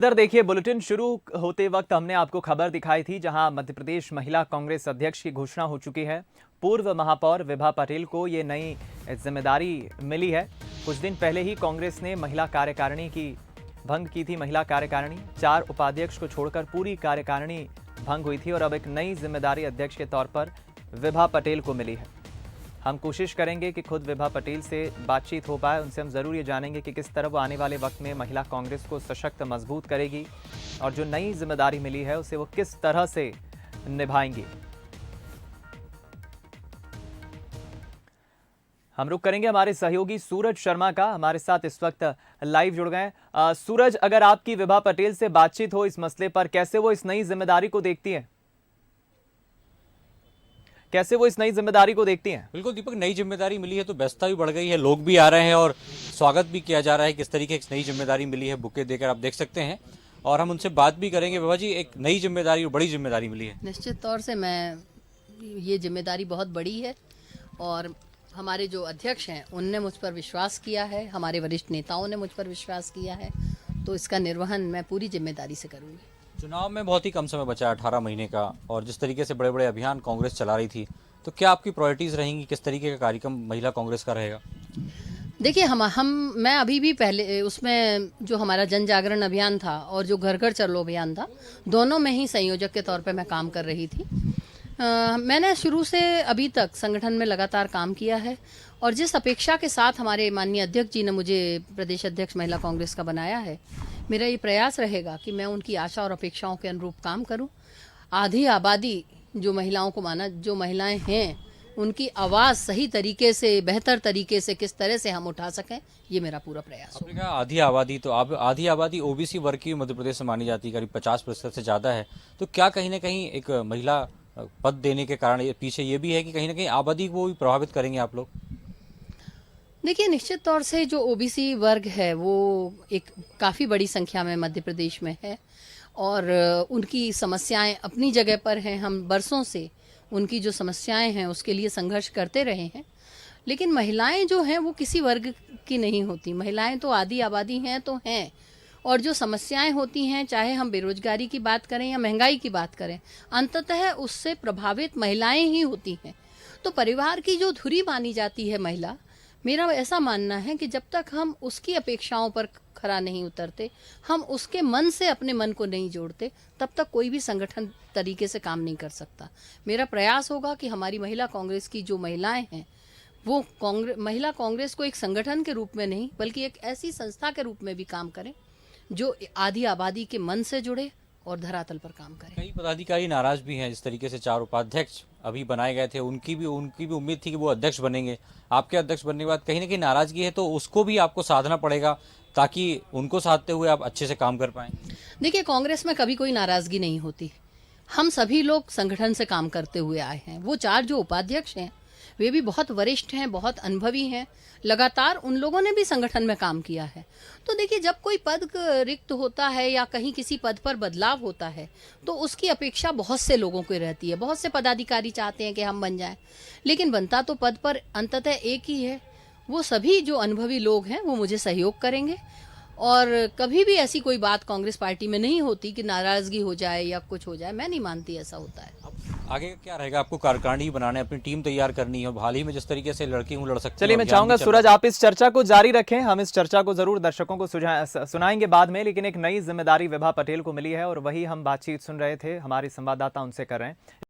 इधर देखिए, बुलेटिन शुरू होते वक्त हमने आपको खबर दिखाई थी जहां मध्य प्रदेश महिला कांग्रेस अध्यक्ष की घोषणा हो चुकी है। पूर्व महापौर विभा पटेल को ये नई जिम्मेदारी मिली है। कुछ दिन पहले ही कांग्रेस ने महिला कार्यकारिणी की भंग की थी। महिला कार्यकारिणी 4 उपाध्यक्ष को छोड़कर पूरी कार्यकारिणी भंग हुई थी और अब एक नई जिम्मेदारी अध्यक्ष के तौर पर विभा पटेल को मिली है। हम कोशिश करेंगे कि खुद विभा पटेल से बातचीत हो पाए। उनसे हम ज़रूर ये जानेंगे कि किस तरह वो आने वाले वक्त में महिला कांग्रेस को सशक्त मजबूत करेगी और जो नई जिम्मेदारी मिली है उसे वो किस तरह से निभाएंगी। हम रुक करेंगे हमारे सहयोगी सूरज शर्मा का, हमारे साथ इस वक्त लाइव जुड़ गए। सूरज, अगर आपकी विभा पटेल से बातचीत हो इस मसले पर, कैसे वो इस नई जिम्मेदारी को देखती हैं? कैसे वो इस नई जिम्मेदारी को देखती हैं? बिल्कुल दीपक, नई जिम्मेदारी मिली है तो व्यस्तता भी बढ़ गई है, लोग भी आ रहे हैं और स्वागत भी किया जा रहा है। किस तरीके की नई जिम्मेदारी मिली है, बुके देकर आप देख सकते हैं और हम उनसे बात भी करेंगे। बाबा जी, एक नई जिम्मेदारी और बड़ी जिम्मेदारी मिली है। निश्चित तौर से ये जिम्मेदारी बहुत बड़ी है और हमारे जो अध्यक्ष हैं उनने मुझ पर विश्वास किया है, हमारे वरिष्ठ नेताओं ने मुझ पर विश्वास किया है, तो इसका निर्वहन मैं पूरी जिम्मेदारी से करूँगी। चुनाव में बहुत ही कम समय बचा है, 18 महीने का, और जिस तरीके से बड़े बड़े अभियान कांग्रेस चला रही थी, तो क्या आपकी प्रायोरिटीज रहेंगी? किस तरीके का कार्यक्रम महिला कांग्रेस का रहेगा? देखिए, मैं अभी भी पहले उसमें जो हमारा जन जागरण अभियान था और जो घर घर चलो अभियान था, दोनों में ही संयोजक के तौर पे मैं काम कर रही थी। मैंने शुरू से अभी तक संगठन में लगातार काम किया है और जिस अपेक्षा के साथ हमारे माननीय अध्यक्ष जी ने मुझे प्रदेश अध्यक्ष महिला कांग्रेस का बनाया है, मेरा ये प्रयास रहेगा कि मैं उनकी आशा और अपेक्षाओं के अनुरूप काम करूं। आधी आबादी जो महिलाओं को जो महिलाएं हैं उनकी आवाज़ सही तरीके से, बेहतर तरीके से किस तरह से हम उठा सकें, ये मेरा पूरा प्रयास आपने कहा आधी आबादी, तो आप आधी आबादी ओबीसी वर्ग की मध्य प्रदेश से मानी जाती है, करीब 50% से ज़्यादा है। तो क्या कहीं ना कहीं एक महिला पद देने के कारण पीछे ये भी है कि कहीं ना कहीं आबादी को भी प्रभावित करेंगे आप लोग? देखिए, निश्चित तौर से जो ओबीसी वर्ग है वो एक काफ़ी बड़ी संख्या में मध्य प्रदेश में है और उनकी समस्याएं अपनी जगह पर हैं। हम बरसों से उनकी जो समस्याएं हैं उसके लिए संघर्ष करते रहे हैं, लेकिन महिलाएं जो हैं वो किसी वर्ग की नहीं होती। महिलाएं तो आधी आबादी हैं तो हैं, और जो समस्याएं होती हैं, चाहे हम बेरोजगारी की बात करें या महंगाई की बात करें, अंततः उससे प्रभावित महिलाएं ही होती हैं। तो परिवार की जो धुरी मानी जाती है महिला, मेरा ऐसा मानना है कि जब तक हम उसकी अपेक्षाओं पर खरा नहीं उतरते, हम उसके मन से अपने मन को नहीं जोड़ते, तब तक कोई भी संगठन तरीके से काम नहीं कर सकता। मेरा प्रयास होगा कि हमारी महिला कांग्रेस की जो महिलाएं हैं वो महिला कांग्रेस को एक संगठन के रूप में नहीं बल्कि एक ऐसी संस्था के रूप में भी काम करें जो आधी आबादी के मन से जुड़े और धरातल पर काम करें। कई पदाधिकारी नाराज भी हैं, जिस तरीके से 4 उपाध्यक्ष अभी बनाए गए थे, उनकी भी उम्मीद थी कि वो अध्यक्ष बनेंगे। आपके अध्यक्ष बनने के बाद कहीं ना कहीं नाराजगी है, तो उसको भी आपको साधना पड़ेगा ताकि उनको साधते हुए आप अच्छे से काम कर पाएं। देखिए, कांग्रेस में कभी कोई नाराजगी नहीं होती। हम सभी लोग संगठन से काम करते हुए आए हैं। वो 4 जो उपाध्यक्ष हैं वे भी बहुत वरिष्ठ हैं, बहुत अनुभवी हैं, लगातार उन लोगों ने भी संगठन में काम किया है। तो देखिए, जब कोई पद रिक्त होता है या कहीं किसी पद पर बदलाव होता है तो उसकी अपेक्षा बहुत से लोगों को रहती है। बहुत से पदाधिकारी चाहते हैं कि हम बन जाएं, लेकिन बनता तो पद पर अंततः एक ही है। वो सभी जो अनुभवी लोग हैं वो मुझे सहयोग करेंगे और कभी भी ऐसी कोई बात कांग्रेस पार्टी में नहीं होती कि नाराजगी हो जाए या कुछ हो जाए। मैं नहीं मानती ऐसा होता है। आगे का क्या रहेगा? आपको कार्यकारिणी बनाने, अपनी टीम तैयार करनी है। हाल ही में जिस तरीके से लड़की हूँ लड़ सकती है। चलिए, मैं चाहूंगा सूरज आप इस चर्चा को जारी रखें। हम इस चर्चा को जरूर दर्शकों को सुनाएंगे बाद में, लेकिन एक नई जिम्मेदारी विभा पटेल को मिली है और वही हम बातचीत सुन रहे थे, हमारे संवाददाता उनसे कर रहे हैं।